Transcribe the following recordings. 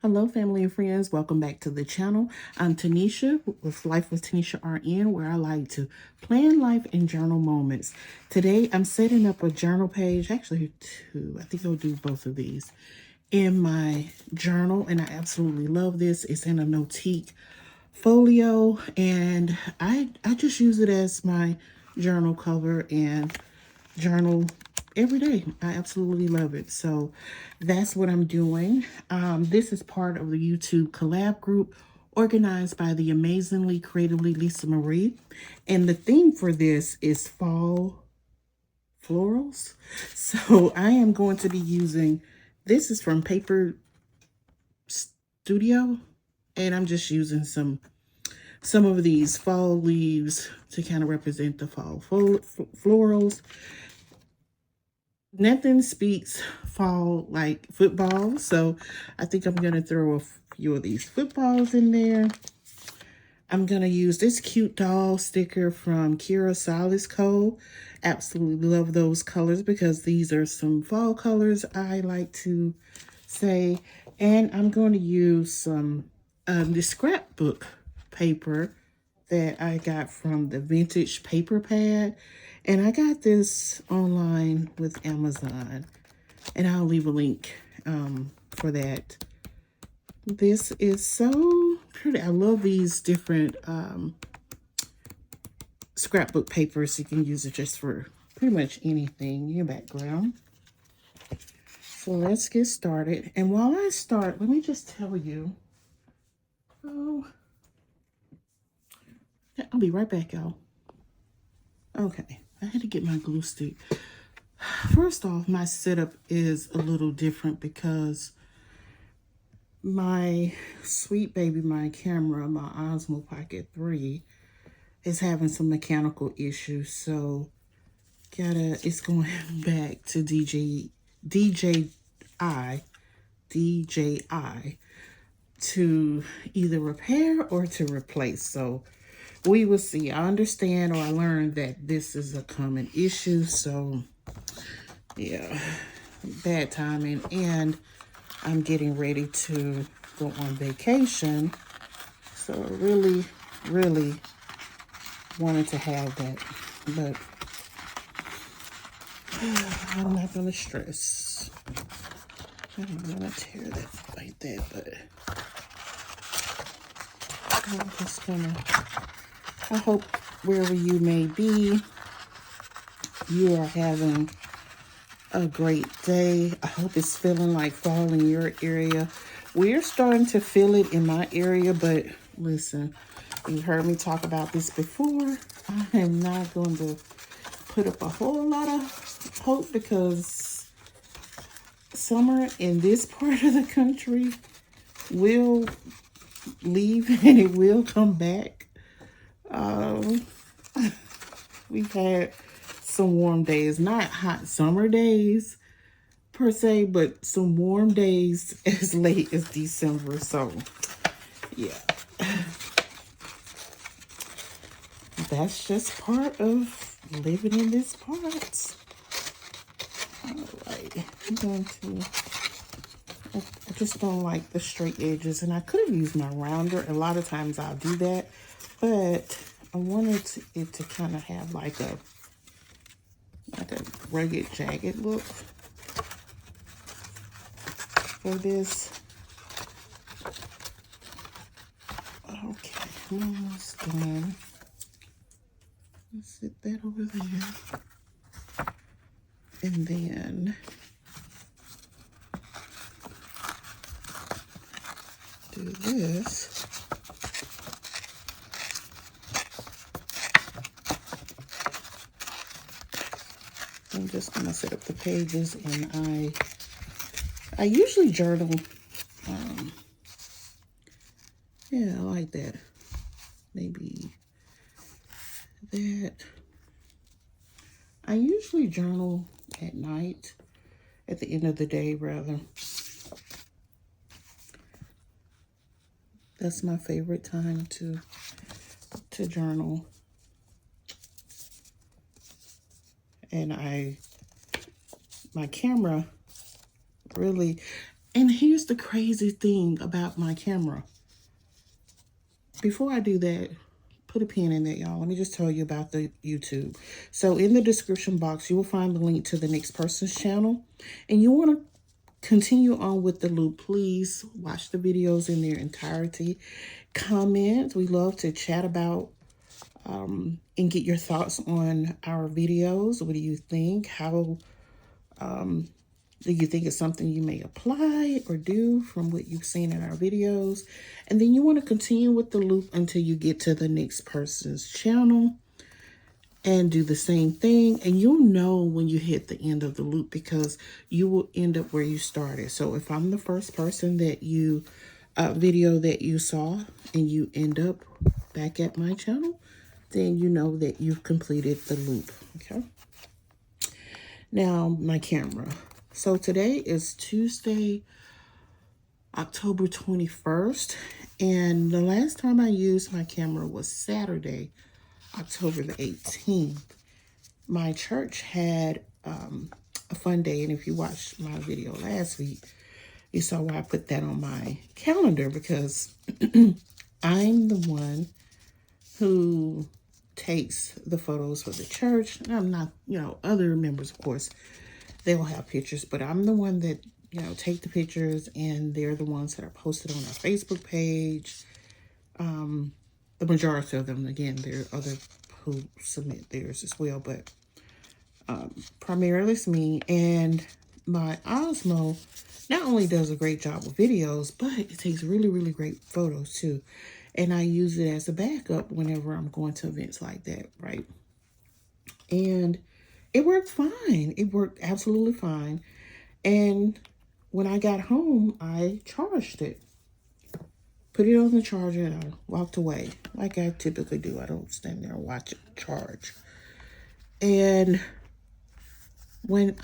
Hello, family and friends. Welcome back to the channel. I'm Tanisha with Life with Tanisha RN, where I like to plan life and journal moments. Today, I'm setting up a journal page, actually two. I think I'll do both of these in my journal, and I absolutely love this. It's in a Notique folio, and I just use it as my journal cover and journal every day. I absolutely love it. So that's what I'm doing. This is part of the YouTube collab group organized by the amazingly creatively Lisa Marie. And the theme for this is fall florals. So I am going to be using, this is from Paper Studio, and I'm just using some of these fall leaves to kind of represent the fall florals. Nothing speaks fall like football, so I think I'm going to throw a few of these footballs in there. I'm going to use this cute doll sticker from Kira Solace Co. Absolutely love those colors because these are some fall colors I like to say. And I'm going to use some the scrapbook paper that I got from the Vintage Paper Pad. And I got this online with Amazon. And I'll leave a link for that. This is so pretty. I love these different scrapbook papers. You can use it just for pretty much anything in your background. So let's get started. And while I start, let me just tell you. Oh, I'll be right back, y'all. Okay, I had to get my glue stick. First off, my setup is a little different because my sweet baby, my camera, my Osmo Pocket 3 is having some mechanical issues. So it's going back to DJI to either repair or to replace. So we will see. I understand, or I learned that this is a common issue. So yeah, bad timing. And I'm getting ready to go on vacation. So really, really wanted to have that. But I'm not going to stress. I'm going to tear that like that. But I'm just going to, I hope wherever you may be, you are having a great day. I hope it's feeling like fall in your area. We're starting to feel it in my area, but listen, you've heard me talk about this before. I am not going to put up a whole lot of hope because summer in this part of the country will leave and it will come back. We've had some warm days, not hot summer days per se, but some warm days as late as December. So yeah, that's just part of living in this part. All right, I'm going to, I just don't like the straight edges, and I could have used my rounder. A lot of times I'll do that, but I wanted it to kind of have like a rugged, jagged look for this. Okay, I'm almost done. Let's sit that over there. And then do this. I'm just gonna set up the pages, and I usually journal. Yeah, I like that. Maybe that. I usually journal at night, at the end of the day, rather. That's my favorite time to journal. And my camera really. And here's the crazy thing about my camera. Before I do that, put a pin in that, y'all. Let me just tell you about the YouTube. So in the description box, you will find the link to the next person's channel. And you want to continue on with the loop. Please watch the videos in their entirety. Comment. We love to chat about and get your thoughts on our videos. What do you think? How do you think it's something you may apply or do from what you've seen in our videos? And then you want to continue with the loop until you get to the next person's channel and do the same thing. And you'll know when you hit the end of the loop because you will end up where you started. So if I'm the first person that you video that you saw and you end up back at my channel, then you know that you've completed the loop. Okay. Now my camera. So today is Tuesday, October 21st, and the last time I used my camera was Saturday, October the 18th. My church had a fun day, and if you watched my video last week, you saw why I put that on my calendar because I'm the one who takes the photos for the church. And I'm not, other members, of course, they'll have pictures, but I'm the one that, take the pictures, and they're the ones that are posted on our Facebook page. The majority of them, again, there are other who submit theirs as well, but primarily it's me. And my Osmo not only does a great job with videos, but it takes really, really great photos too. And I use it as a backup whenever I'm going to events like that, right? And it worked fine. It worked absolutely fine. And when I got home, I charged it. Put it on the charger and I walked away like I typically do. I don't stand there and watch it charge. And when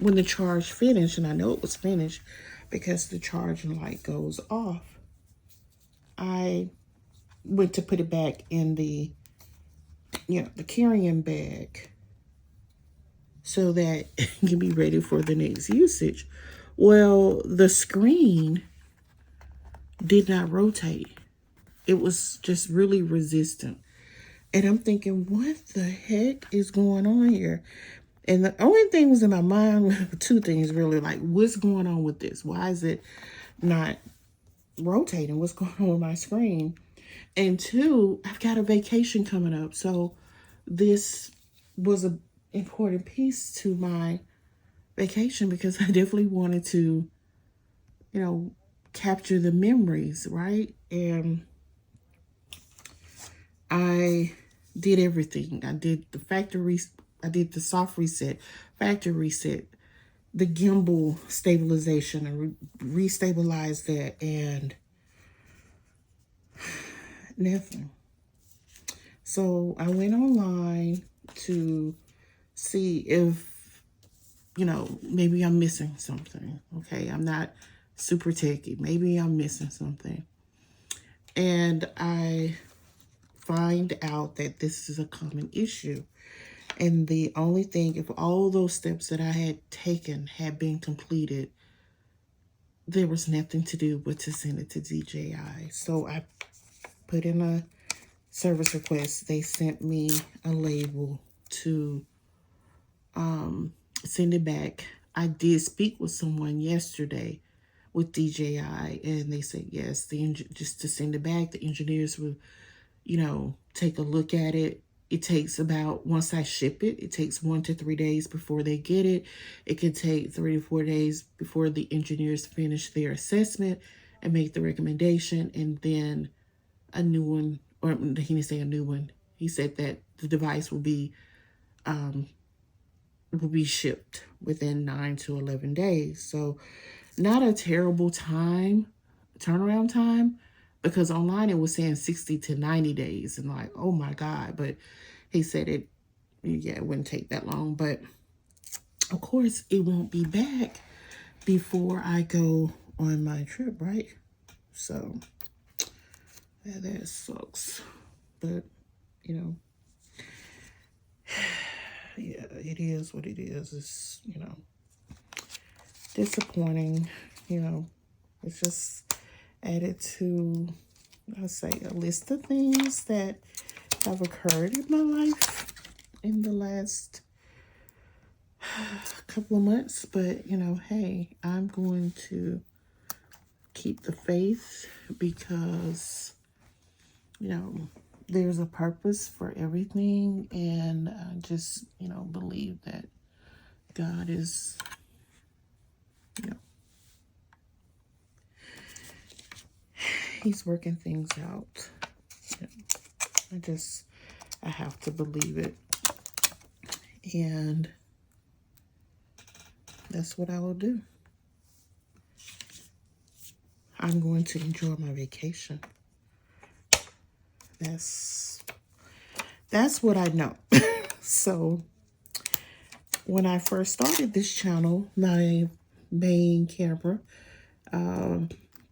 the charge finished, and I know it was finished because the charging light goes off, I went to put it back in the carrying bag so that it can be ready for the next usage. Well, the screen did not rotate. It was just really resistant. And I'm thinking, what the heck is going on here? And the only thing was in my mind, two things really, like, what's going on with this? Why is it not rotating? What's going on with my screen? And two, I've got a vacation coming up. So this was an important piece to my vacation because I definitely wanted to, capture the memories, right? And I did everything. I did the soft reset, factory reset, the gimbal stabilization, and restabilize that, and nothing. So I went online to see if, maybe I'm missing something. Okay, I'm not super techy. Maybe I'm missing something. And I find out that this is a common issue. And the only thing, if all those steps that I had taken had been completed, there was nothing to do but to send it to DJI. So I put in a service request. They sent me a label to send it back. I did speak with someone yesterday with DJI, and they said yes, just to send it back. The engineers will, take a look at it. It takes about, once I ship it, it takes 1 to 3 days before they get it. It could take 3 to 4 days before the engineers finish their assessment and make the recommendation, and then a new one, or he didn't say a new one. He said that the device will be shipped within 9 to 11 days. So not a terrible turnaround time, because online it was saying 60 to 90 days, and like, oh my God. But he said it wouldn't take that long. But of course it won't be back before I go on my trip, right? So that sucks. But yeah, it is what it is. It's, disappointing. You know, it's just added to, I'll say, a list of things that have occurred in my life in the last couple of months. But, you know, hey, I'm going to keep the faith because, you know, there's a purpose for everything. And I just, you know, believe that God is, you know, He's working things out. You know, I have to believe it. And that's what I will do. I'm going to enjoy my vacation. That's what I know. So when I first started this channel, my main camera,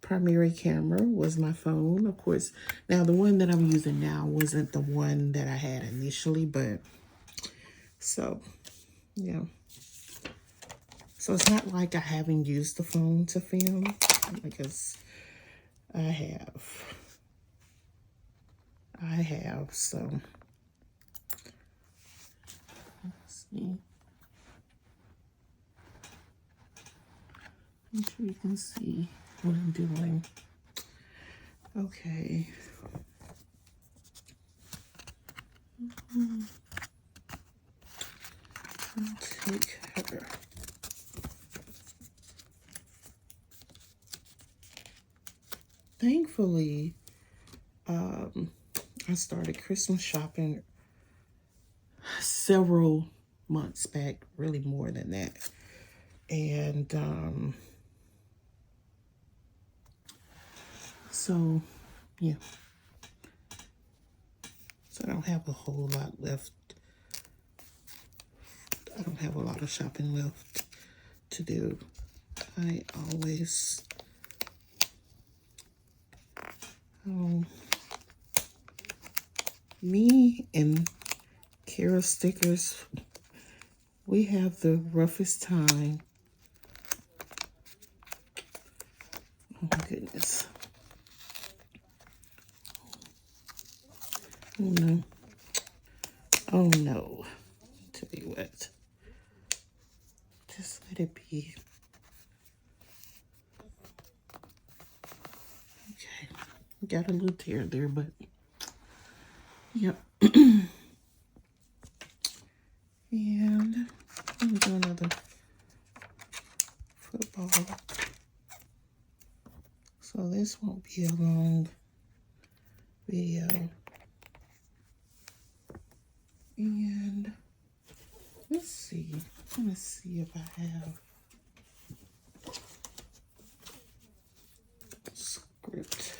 primary camera was my phone, of course. Now the one that I'm using now wasn't the one that I had initially, but so, you know. So it's not like I haven't used the phone to film, because I have, so. Let's see. Make sure you can see what I'm doing. Okay. I'll take her. Thankfully, I started Christmas shopping several months back, really more than that. And so, yeah. So I don't have a whole lot left. I don't have a lot of shopping left to do. I always, me and Kara Stickers, we have the roughest time. Oh my goodness. Oh no. Oh no. Tell you what. Just let it be. Okay. Got a little tear there, but yep. And let me do another football. So this won't be a long video. And let's see. I'm gonna see if I have script.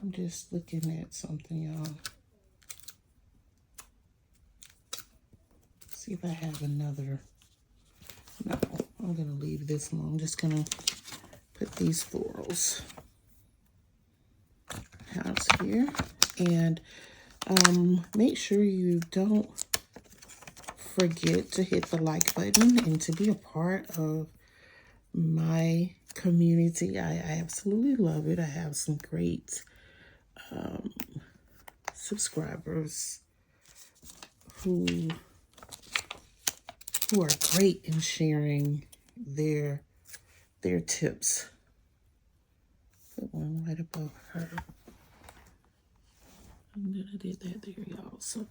I'm just looking at something, y'all. See if I have another. No, I'm gonna leave this one. I'm just gonna put these florals out here. And make sure you don't forget to hit the like button and to be a part of my community. I absolutely love it. I have some great subscribers who are great in sharing their tips. Put one right above her. And then I did that there, y'all. So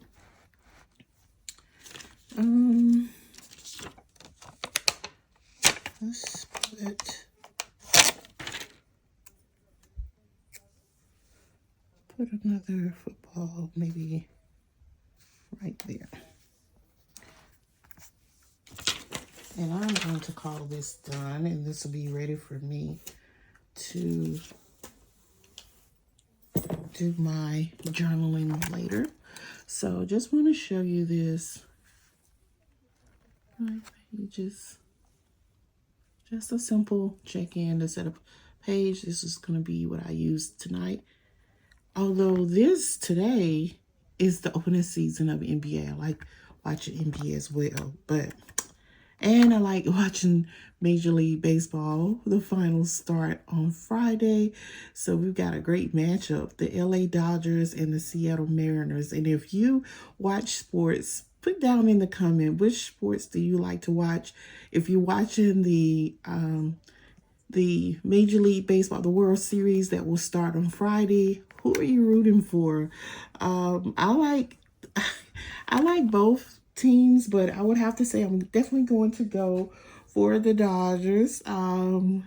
let's put another football maybe right there. And I'm going to call this done, and this will be ready for me to do my journaling later. So just want to show you this. 5 pages. Just a simple check-in to set up a page. This is going to be what I use tonight. Although today is the opening season of NBA. Like, watching NBA as well. And I like watching Major League Baseball. The finals start on Friday. So we've got a great matchup. The LA Dodgers and the Seattle Mariners. And if you watch sports, put down in the comment, which sports do you like to watch? If you're watching the Major League Baseball, the World Series that will start on Friday, who are you rooting for? I like I like both teams, but I would have to say I'm definitely going to go for the Dodgers. Shohei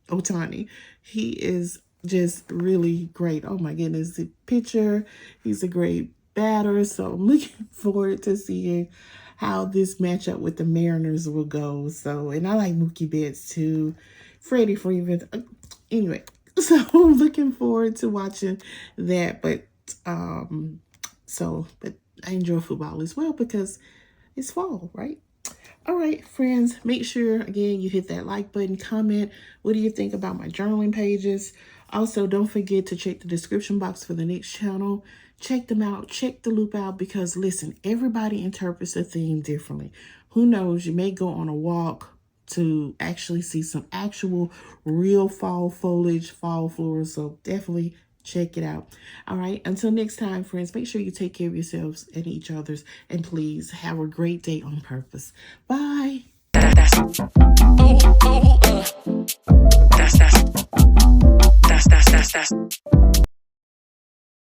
Otani, he is just really great. Oh my goodness, the pitcher, he's a great batter. So I'm looking forward to seeing how this matchup with the Mariners will go. So, and I like Mookie Betts too, Freddie Freeman. Anyway, so I'm looking forward to watching that. But I enjoy football as well because it's fall, right? All right, friends, make sure, again, you hit that like button, comment. What do you think about my journaling pages? Also, don't forget to check the description box for the next channel. Check them out. Check the loop out because, listen, everybody interprets the theme differently. Who knows? You may go on a walk to actually see some actual real fall foliage, fall flowers. So definitely check it out. All right. Until next time, friends, make sure you take care of yourselves and each other's. And please have a great day on purpose. Bye. That's